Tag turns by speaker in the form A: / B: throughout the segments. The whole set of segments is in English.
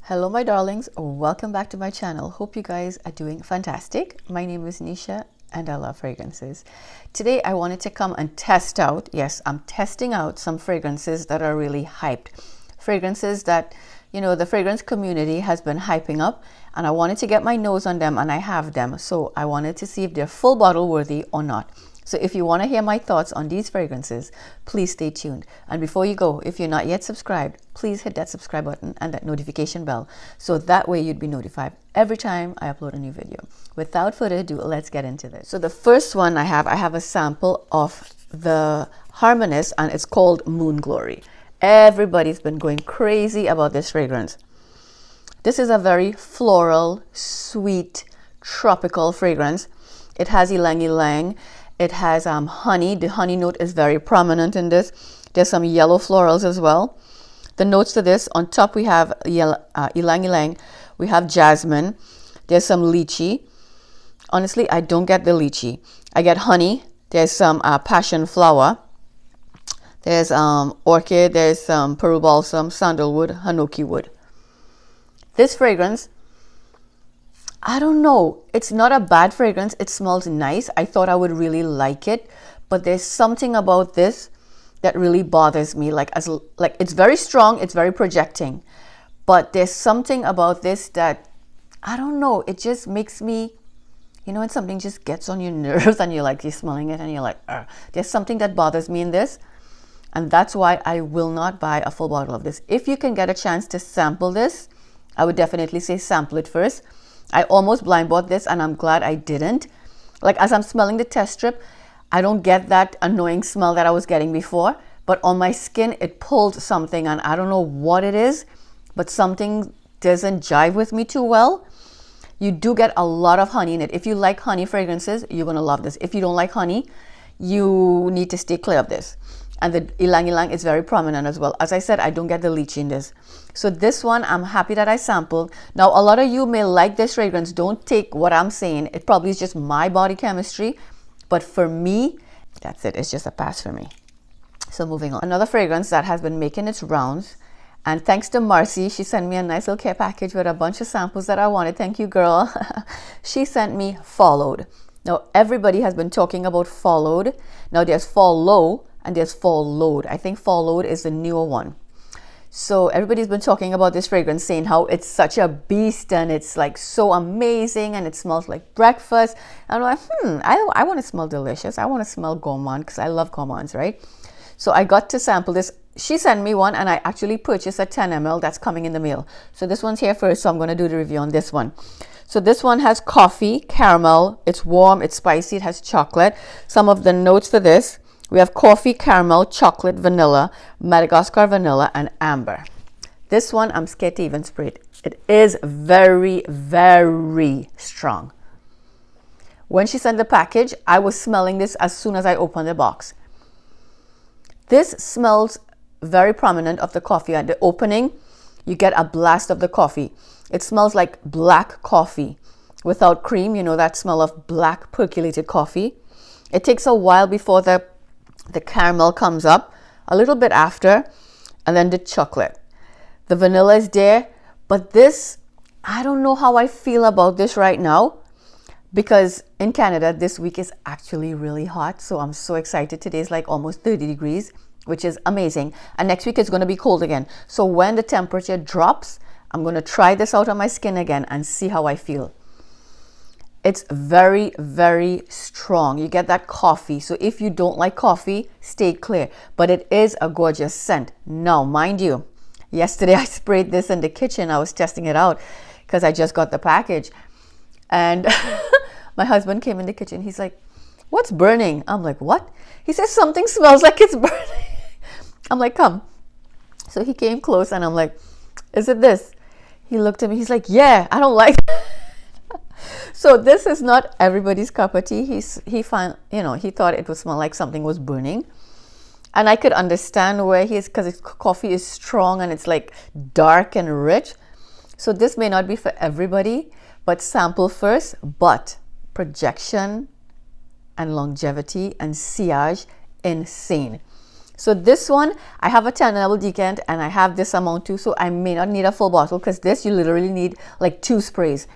A: Hello my darlings, welcome back to my channel. Hope you guys are doing fantastic. My name is Nisha and I love fragrances. Today I wanted to come and test out, yes, I'm testing out some fragrances that are really hyped. Fragrances that, you know, the fragrance community has been hyping up, and I wanted to get my nose on them, and I have them. So I wanted to see if they're full bottle worthy or not. So if you want to hear my thoughts on these fragrances, please stay tuned. And before you go, if you're not yet subscribed, please hit that subscribe button and that notification bell, so that way you'd be notified every time I upload a new video. Without further ado, let's get into this. So the first one I have a sample of the Harmonist, and it's called Moon Glory. Everybody's been going crazy about this fragrance. This is a very floral, sweet, tropical fragrance. It has ylang ylang. It has honey. The honey note is very prominent in this. There's some yellow florals as well. The notes to this, on top we have ylang ylang. We have jasmine. There's some lychee. Honestly, I don't get the lychee. I get honey. There's some passion flower. There's orchid. There's some pearl balsam, sandalwood, hanoki wood. This fragrance, I don't know. It's not a bad fragrance. It smells nice. I thought I would really like it, but there's something about this that really bothers me. Like it's very strong. It's very projecting, but there's something about this that I don't know. It just makes me, you know, when something just gets on your nerves and you're smelling it and you're like, ugh. There's something that bothers me in this, and that's why I will not buy a full bottle of this. If you can get a chance to sample this, I would definitely say sample it first. I almost blind bought this, and I'm glad I didn't. Like, as I'm smelling the test strip, I don't get that annoying smell that I was getting before, but on my skin it pulled something, and I don't know what it is, but something doesn't jive with me too well. You do get a lot of honey in it. If you like honey fragrances, you're gonna love this. If you don't like honey, you need to stay clear of this. And the ylang ylang is very prominent as well. As I said, I don't get the lychee in this. So this one, I'm happy that I sampled. Now, a lot of you may like this fragrance. Don't take what I'm saying. It probably is just my body chemistry. But for me, that's it. It's just a pass for me. So moving on. Another fragrance that has been making its rounds. And thanks to Marcy, she sent me a nice little care package with a bunch of samples that I wanted. Thank you, girl. She sent me Followed. Now, everybody has been talking about Followed. Now, there's Follow and there's Followed. I think Followed is the newer one. So everybody's been talking about this fragrance, saying how it's such a beast and it's like so amazing and it smells like breakfast. And I'm like, I want to smell delicious. I want to smell gourmand because I love gourmands, right? So I got to sample this. She sent me one, and I actually purchased a 10 ml that's coming in the mail. So this one's here first, so I'm going to do the review on this one. So this one has coffee, caramel. It's warm, it's spicy, it has chocolate. Some of the notes for this: we have coffee, caramel, chocolate, vanilla, Madagascar vanilla, and amber. This one, I'm scared to even spray it. It is very, very strong. When she sent the package, I was smelling this as soon as I opened the box. This smells very prominent of the coffee. At the opening, you get a blast of the coffee. It smells like black coffee without cream. You know, that smell of black percolated coffee. It takes a while before the caramel comes up, a little bit after, and then the chocolate. The vanilla is there, but this, I don't know how I feel about this right now, because in Canada this week is actually really hot. So I'm so excited. Today's like almost 30 degrees, which is amazing, and next week it's going to be cold again. So when the temperature drops, I'm going to try this out on my skin again and see how I feel. It's very, very strong. You get that coffee. So if you don't like coffee, stay clear. But it is a gorgeous scent. Now, mind you, yesterday I sprayed this in the kitchen. I was testing it out because I just got the package. And my husband came in the kitchen. He's like, "What's burning?" I'm like, "What?" He says, "Something smells like it's burning." I'm like, "Come." So he came close and I'm like, "Is it this?" He looked at me. He's like, "Yeah, I don't like it." So this is not everybody's cup of tea. He thought it would smell like something was burning. And I could understand where he is, because his coffee is strong and it's like dark and rich. So this may not be for everybody, but sample first. But projection and longevity and sillage, insane. So this one, I have a 10 ml decant and I have this amount too. So I may not need a full bottle because this, you literally need like 2 sprays.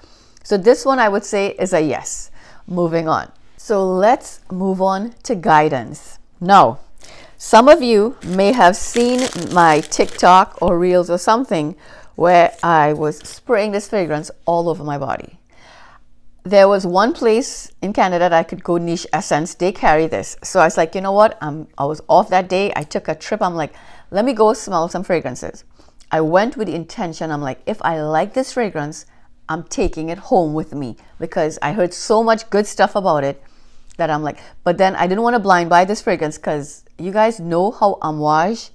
A: So this one I would say is a yes. Moving on. So let's move on to guidance. Now, some of you may have seen my TikTok or Reels or something where I was spraying this fragrance all over my body. There was one place in Canada that I could go, Niche Essence. They carry this. So I was like, you know what? I was off that day. I took a trip. I'm like, let me go smell some fragrances. I went with the intention. I'm like, if I like this fragrance, I'm taking it home with me because I heard so much good stuff about it that I'm like, but then I didn't want to blind buy this fragrance because you guys know how Amouage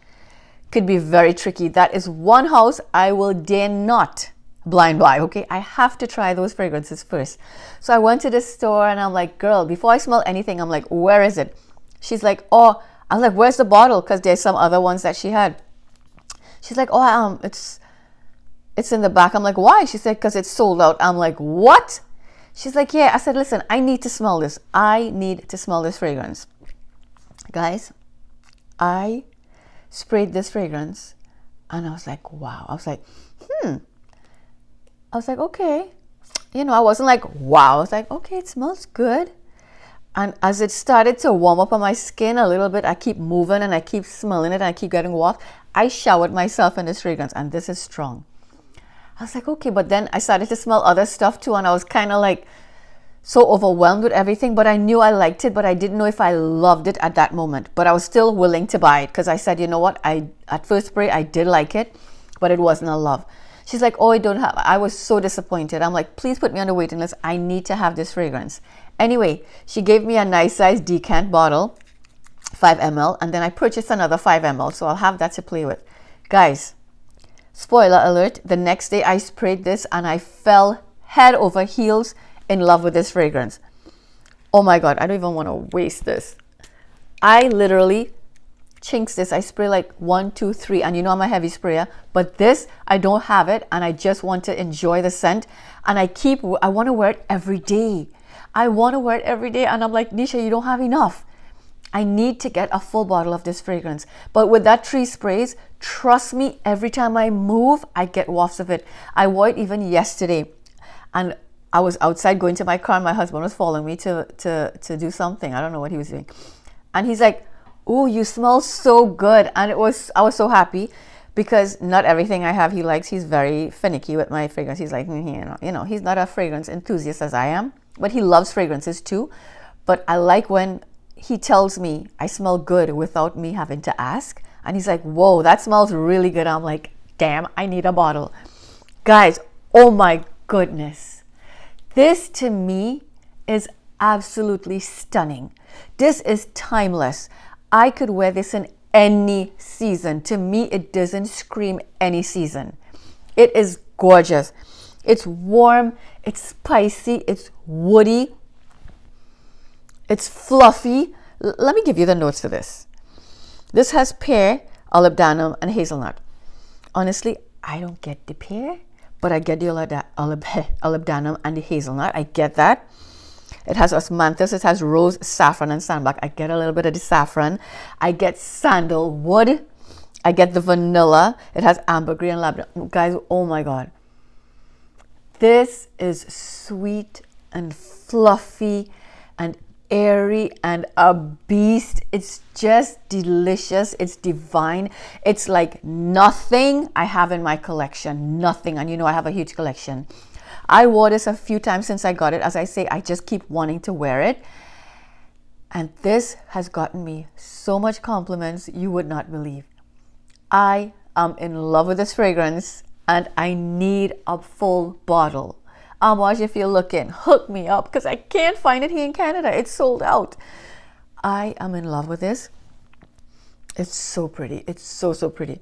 A: could be very tricky. That is one house I will dare not blind buy. Okay, I have to try those fragrances first. So I went to the store and I'm like, girl, before I smell anything, I'm like, where is it? She's like, oh, I was like, where's the bottle? Because there's some other ones that she had. She's like, oh, it's in the back. I'm like, why? She said, because it's sold out. I'm like, what? She's like, yeah. I said, listen, I need to smell this. I need to smell this fragrance. Guys, I sprayed this fragrance and I was like, wow. I was like, I was like, okay. You know, I wasn't like, wow. I was like, okay, it smells good. And as it started to warm up on my skin a little bit, I keep moving and I keep smelling it and I keep getting warm. I showered myself in this fragrance and this is strong. I was like, okay, but then I started to smell other stuff too and I was kind of like so overwhelmed with everything, but I knew I liked it, but I didn't know if I loved it at that moment. But I was still willing to buy it because I said, you know what, at first spray, I did like it, but it wasn't a love. She's like, oh, I don't have, I was so disappointed. I'm like, please put me on the waiting list. I need to have this fragrance. Anyway, she gave me a nice size decant bottle, 5 ml, and then I purchased another 5 ml, so I'll have that to play with. Guys, spoiler alert, the next day I sprayed this and I fell head over heels in love with this fragrance. Oh my God, I don't even want to waste this. I literally chinks this. I spray like 1, 2, 3, and you know I'm a heavy sprayer, but this, I don't have it and I just want to enjoy the scent and I want to wear it every day. I want to wear it every day and I'm like, Nisha, you don't have enough. I need to get a full bottle of this fragrance. But with that 3 sprays, trust me, every time I move, I get wafts of it. I wore it even yesterday and I was outside going to my car and my husband was following me to do something. I don't know what he was doing. And he's like, oh, you smell so good. And I was so happy because not everything I have he likes. He's very finicky with my fragrance. He's like, you know, he's not a fragrance enthusiast as I am, but he loves fragrances too. But I like when he tells me I smell good without me having to ask. And he's like, whoa, that smells really good. I'm like, damn, I need a bottle. Guys, oh my goodness. This to me is absolutely stunning. This is timeless. I could wear this in any season. To me, it doesn't scream any season. It is gorgeous. It's warm, it's spicy, it's woody, it's fluffy. Let me give you the notes for this. This has pear, olibanum, and hazelnut. Honestly, I don't get the pear, but I get the olibanum and the hazelnut. I get that. It has osmanthus, it has rose, saffron, and sandalwood. I get a little bit of the saffron. I get sandalwood. I get the vanilla. It has ambergris and lavender. Guys, oh my God. This is sweet and fluffy and airy and a beast. It's just delicious. It's divine. It's like nothing I have in my collection. Nothing. And you know I have a huge collection. I wore this a few times since I got it. As I say, I just keep wanting to wear it. And this has gotten me so much compliments you would not believe. I am in love with this fragrance and I need a full bottle. Amouage, if you're looking, hook me up because I can't find it here in Canada. It's sold out. I am in love with this. It's so pretty. It's so, so pretty.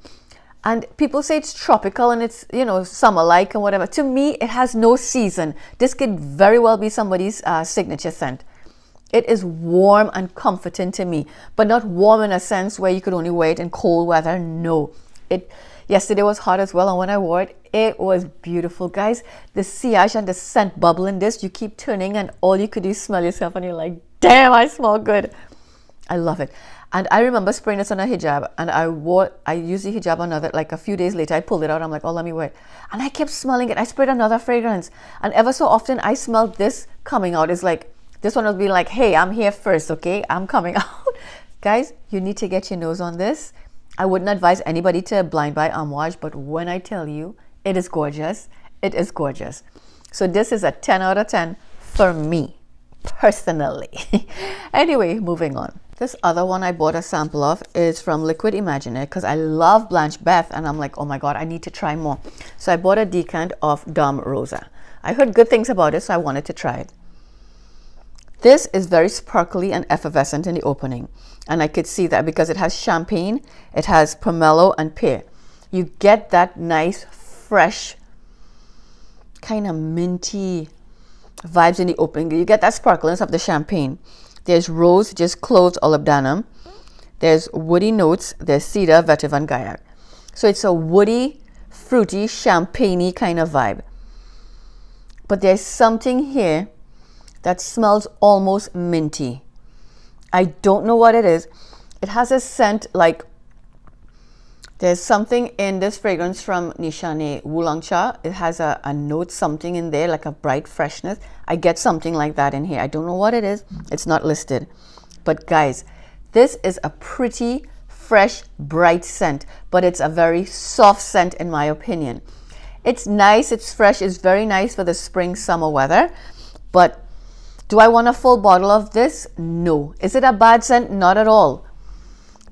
A: And people say it's tropical and it's, you know, summer-like and whatever. To me, it has no season. This could very well be somebody's signature scent. It is warm and comforting to me, but not warm in a sense where you could only wear it in cold weather. No. Yesterday was hot as well, and when I wore it, it was beautiful. Guys, the sillage and the scent bubble in this, you keep turning and all you could do is smell yourself and you're like, damn, I smell good. I love it. And I remember spraying this on a hijab, and I used the hijab on another, like a few days later, I pulled it out. I'm like, oh, let me wear it. And I kept smelling it. I sprayed another fragrance. And ever so often, I smelled this coming out. It's like, this one will be like, hey, I'm here first, okay? I'm coming out. Guys, you need to get your nose on this. I wouldn't advise anybody to blind buy Amouage, but when I tell you, it is gorgeous. It is gorgeous. So this is a 10 out of 10 for me, personally. Anyway, moving on. This other one I bought a sample of is from Liquid Imaginaires because I love Blanche Beth, and I'm like, oh my God, I need to try more. So I bought a decant of Dom Rosa. I heard good things about it, so I wanted to try it. This is very sparkly and effervescent in the opening. And I could see that because it has champagne, it has pomelo and pear. You get that nice, fresh, kind of minty vibes in the opening. You get that sparkliness of the champagne. There's rose, just cloves, olibanum. There's woody notes. There's cedar, vetiver, and gaiac. So it's a woody, fruity, champagne-y kind of vibe. But there's something here that smells almost minty. I don't know what it is. It has a scent like, there's something in this fragrance from Nishane Oolong-cha. It has a note, something in there, like a bright freshness. I get something like that in here. I don't know what it is. It's not listed. But guys, this is a pretty, fresh, bright scent, but it's a very soft scent in my opinion. It's nice, it's fresh, it's very nice for the spring, summer weather. But do I want a full bottle of this? No. Is it a bad scent? Not at all.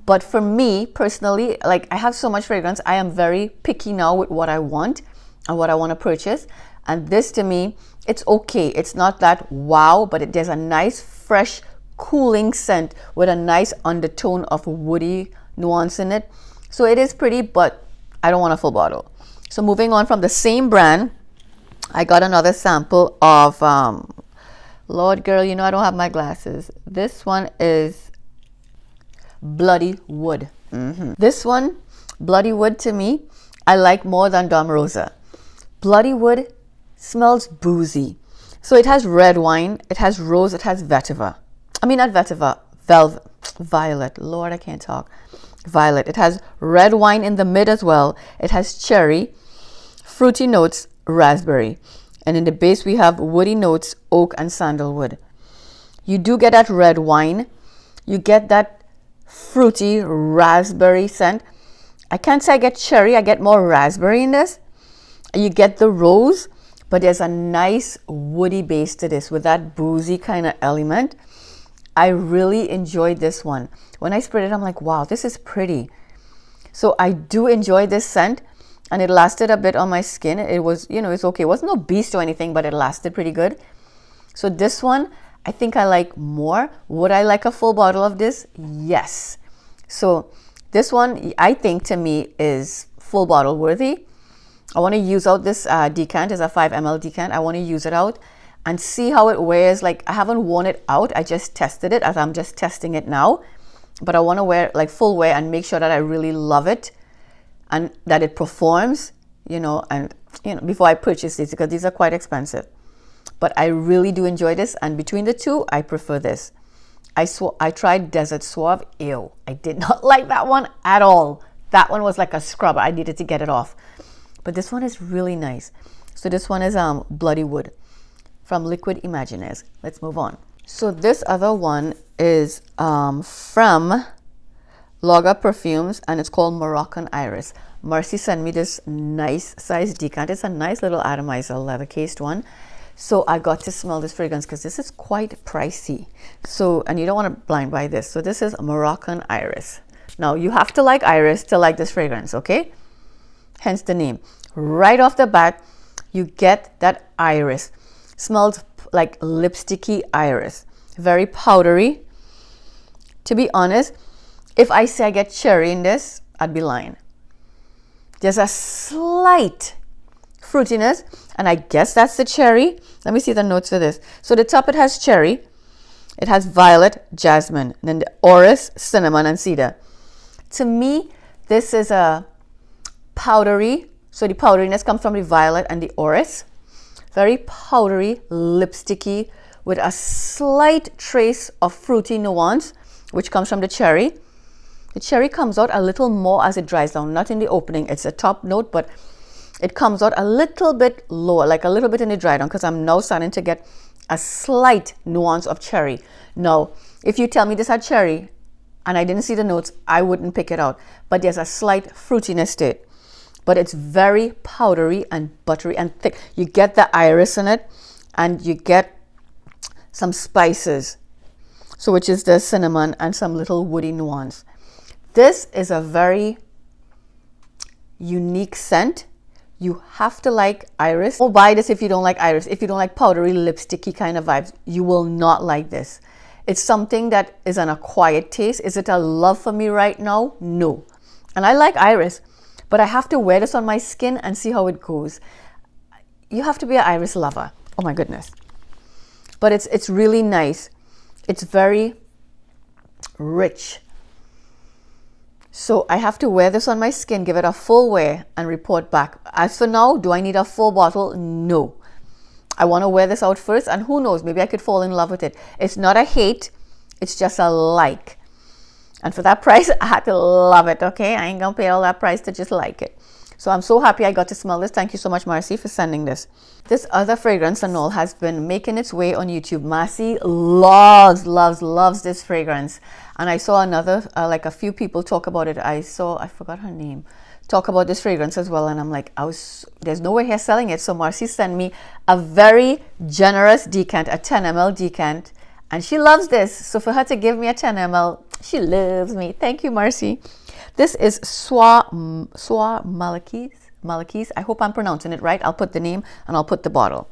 A: But for me personally, like I have so much fragrance, I am very picky now with what I want and what I want to purchase. And this to me, it's okay. It's not that wow, but there's a nice, fresh, cooling scent with a nice undertone of woody nuance in it. So it is pretty, but I don't want a full bottle. So moving on from the same brand, I got another sample of, Lord girl, you know I don't have my glasses. This one is Bloody Wood. This one, Bloody Wood, to me, I like more than Dom Rosa. Bloody Wood smells boozy. So it has red wine, it has rose, it has vetiver. I mean, not vetiver, violet. Lord, I can't talk. Violet. It has red wine in the mid as well. It has cherry, fruity notes, raspberry. And in the base, we have woody notes, oak and sandalwood. You do get that red wine. You get that fruity raspberry scent. I can't say I get cherry, I get more raspberry in this. You get the rose, but there's a nice woody base to this with that boozy kind of element. I really enjoyed this one. When I sprayed it, I'm like, wow, this is pretty. So I do enjoy this scent, and it lasted a bit on my skin. It was, you know, it's okay. It wasn't no beast or anything, but it lasted pretty good. So this one, I think I like more. Would I like a full bottle of this? Yes. So this one, I think to me is full bottle worthy. I want to use out this decant. It's a 5 ml decant. I want to use it out and see how it wears. Like I haven't worn it out. I just tested it as I'm just testing it now. But I want to wear like full wear and make sure that I really love it and that it performs, you know, and you know, before I purchase these, because these are quite expensive. But I really do enjoy this, and between the two, I prefer this. I tried Desert Suave. Ew, I did not like that one at all. That one was like a scrub. I needed to get it off. But this one is really nice. So this one is Bloody Wood from Liquid Imaginaires. Let's move on. So this other one is from Lager Perfumes, and it's called Moroccan Iris. Mercy sent me this nice size decant. It's a nice little atomizer, leather cased one. So I got to smell this fragrance because this is quite pricey. So, and you don't want to blind buy this. So this is Moroccan Iris. Now you have to like iris to like this fragrance, okay? Hence the name. Right off the bat, you get that iris. Smells like lipsticky iris. Very powdery. To be honest, if I say I get cherry in this, I'd be lying. There's a slight fruitiness, and I guess that's the cherry. Let me see the notes for this. So the top, it has cherry, it has violet, jasmine, and then the orris, cinnamon, and cedar. To me, this is a powdery. So the powderiness comes from the violet and the orris. Very powdery, lipsticky, with a slight trace of fruity nuance, which comes from the cherry. The cherry comes out a little more as it dries down, not in the opening. It's a top note, but it comes out a little bit lower, like a little bit in the dry down, because I'm now starting to get a slight nuance of cherry. Now, if you tell me this had cherry and I didn't see the notes, I wouldn't pick it out. But there's a slight fruitiness to it. But it's very powdery and buttery and thick. You get the iris in it, and you get some spices, so which is the cinnamon and some little woody nuance. This is a very unique scent. You have to like iris. Don't buy this if you don't like iris. If you don't like powdery, lipsticky kind of vibes, you will not like this. It's something that is an acquired taste. Is it a love for me right now? No. And I like iris, but I have to wear this on my skin and see how it goes. You have to be an iris lover. Oh my goodness. But it's really nice. It's very rich. So I have to wear this on my skin, give it a full wear, and report back. As for now, do I need a full bottle? No. I want to wear this out first, and who knows, maybe I could fall in love with it. It's not a hate, it's just a like. And for that price, I had to love it, okay? I ain't gonna pay all that price to just like it. So I'm so happy I got to smell this. Thank you so much, Marcy, for sending this. This other fragrance and all has been making its way on YouTube. Marcy loves this fragrance. And I saw another, like a few people talk about it. I forgot her name, talk about this fragrance as well. And I'm like, there's no way here selling it. So Marcy sent me a very generous decant, a 10 ml decant. And she loves this. So for her to give me a 10 ml, she loves me. Thank you, Marcy. This is Malikis. I hope I'm pronouncing it right. I'll put the name and I'll put the bottle.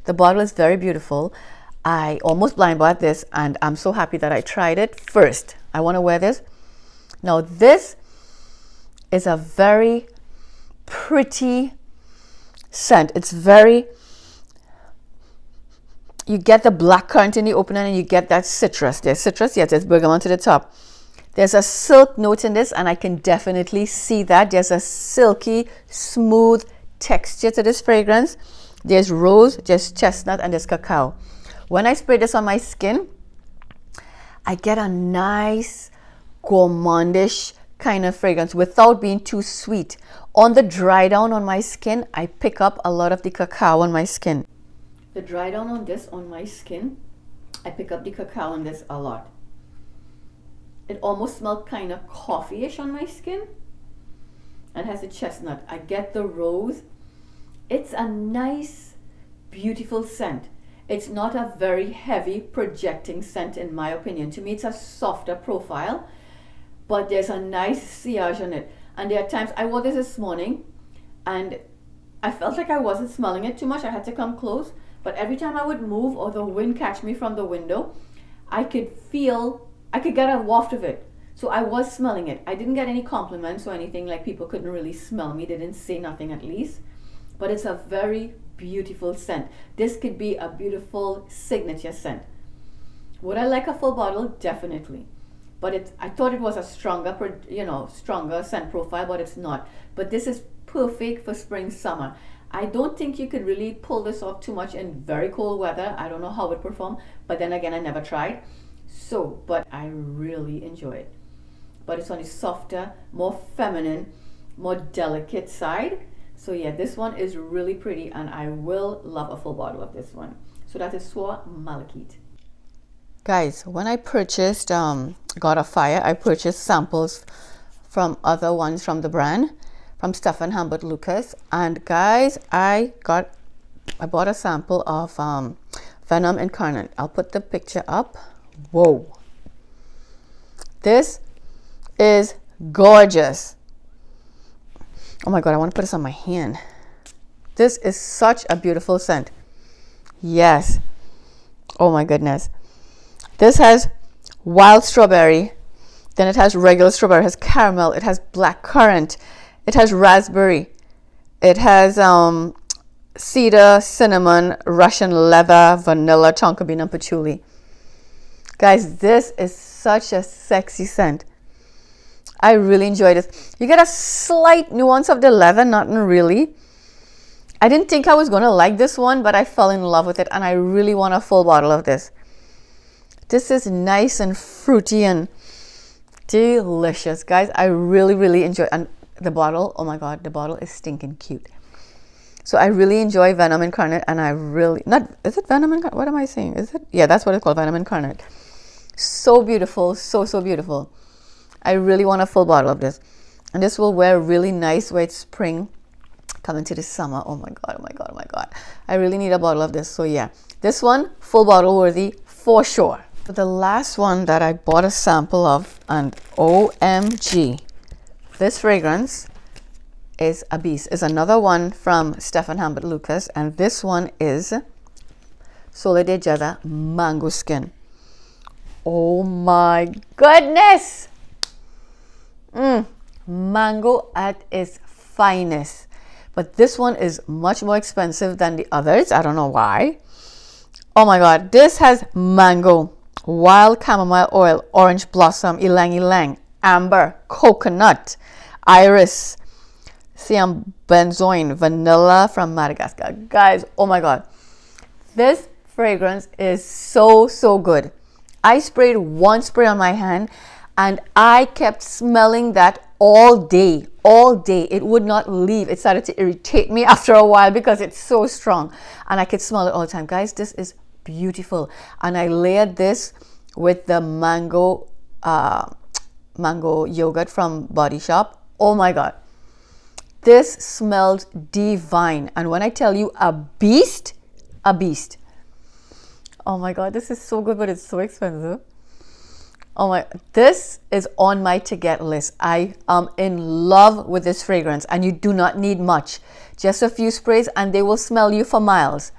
A: The bottle is very beautiful. I almost blind bought this, and I'm so happy that I tried it first. I want to wear this. Now, this is a very pretty scent. It's very, you get the blackcurrant in the opening, and you get that citrus. There's citrus, yes, there's bergamot to the top. There's a silk note in this, and I can definitely see that. There's a silky, smooth texture to this fragrance. There's rose, there's chestnut, and there's cacao. When I spray this on my skin, I get a nice gourmandish kind of fragrance without being too sweet. On the dry down on my skin, I pick up a lot of the cacao on my skin. The dry down on this on my skin, I pick up the cacao on this a lot. It almost smells kind of coffee-ish on my skin, and has a chestnut. I get the rose. It's a nice, beautiful scent. It's not a very heavy projecting scent, in my opinion. To me, it's a softer profile, but there's a nice sillage on it. And there are times, I wore this morning, and I felt like I wasn't smelling it too much. I had to come close, but every time I would move or the wind catch me from the window, I could get a waft of it. So I was smelling it. I didn't get any compliments or anything, like people couldn't really smell me. They didn't say nothing at least. But it's a very beautiful scent. This could be a beautiful signature scent. Would I like a full bottle? Definitely. But I thought it was a stronger scent profile, but it's not. But this is perfect for spring, summer. I don't think you could really pull this off too much in very cold weather. I don't know how it would perform, but then again, I never tried. So, but I really enjoy it. But it's on the softer, more feminine, more delicate side. So yeah, this one is really pretty, and I will love a full bottle of this one. So that is Soir Malachite. Guys, when I purchased God of Fire, I purchased samples from other ones from the brand, from Stéphane, Humbert, Lucas. And guys, I bought a sample of Venom Incarnat. I'll put the picture up. Whoa. This is gorgeous. Oh my God, I want to put this on my hand. This is such a beautiful scent. Yes. Oh my goodness. This has wild strawberry. Then it has regular strawberry. It has caramel. It has blackcurrant. It has raspberry. It has cedar, cinnamon, Russian leather, vanilla, tonka bean, and patchouli. Guys, this is such a sexy scent. I really enjoyed this. You get a slight nuance of the leather, nothing really. I didn't think I was going to like this one, but I fell in love with it, and I really want a full bottle of this. This is nice and fruity and Delicious, guys. I really enjoy. And the bottle, oh my god, the bottle is stinking cute. So I really enjoy Venom Incarnat, and I really, not, is it Venom Incarnat? What am I saying? Is it? Yeah, that's what it's called, Venom Incarnat. So beautiful, so beautiful. I really want a full bottle of this. And this will wear really nice when it's spring, coming to the summer. Oh my god, oh my god, oh my god. I really need a bottle of this. So yeah, this one, full bottle worthy for sure. But the last one that I bought a sample of, and OMG, this fragrance is a beast. Is another one from Stéphane Humbert Lucas, and this one is Soleil de Jeddah Mango Skin. Oh my goodness! Mango at its finest. But this one is much more expensive than the others. I don't know why. Oh my god, this has mango, wild chamomile oil, orange blossom, ylang ylang, amber, coconut, iris, siam benzoin, vanilla from Madagascar. Guys, oh my god, this fragrance is so good. I sprayed one spray on my hand and I kept smelling that all day. It would not leave. It started to irritate me after a while because it's so strong, and I could smell it all the time. Guys, this is beautiful. And I layered this with the mango yogurt from Body Shop. Oh my god, this smelled divine. And when I tell you a beast, oh my god, this is so good, but it's so expensive. Oh my, this is on my to get list. I am in love with this fragrance, and you do not need much. Just a few sprays and they will smell you for miles.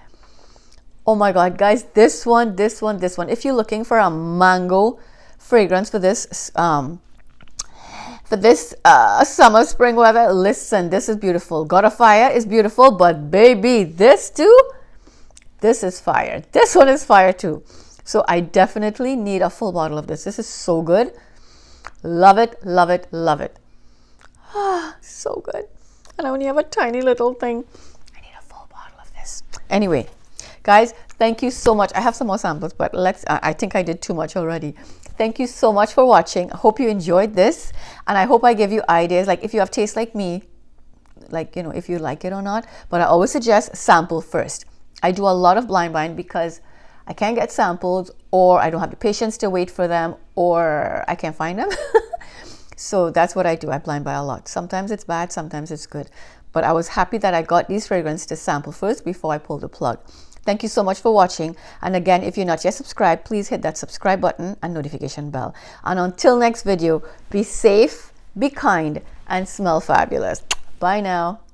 A: Oh my god, guys, this one. If you're looking for a mango fragrance for this summer, spring weather, listen, this is beautiful. God of Fire is beautiful, but baby, this too, this is fire. This one is fire too. So I definitely need a full bottle of this. This is so good. Love it. Ah, so good. And I only have a tiny little thing. I need a full bottle of this. Anyway, guys, thank you so much. I have some more samples, but I think I did too much already. Thank you so much for watching. I hope you enjoyed this, and I hope I give you ideas. Like, if you have taste like me, like, you know, if you like it or not. But I always suggest sample first. I do a lot of blind buying because I can't get samples, or I don't have the patience to wait for them, or I can't find them. So that's what I do. I blind buy a lot. Sometimes it's bad, sometimes it's good. But I was happy that I got these fragrances to sample first before I pulled the plug. Thank you so much for watching. And again, if you're not yet subscribed, please hit that subscribe button and notification bell. And until next video, be safe, be kind, and smell fabulous. Bye now.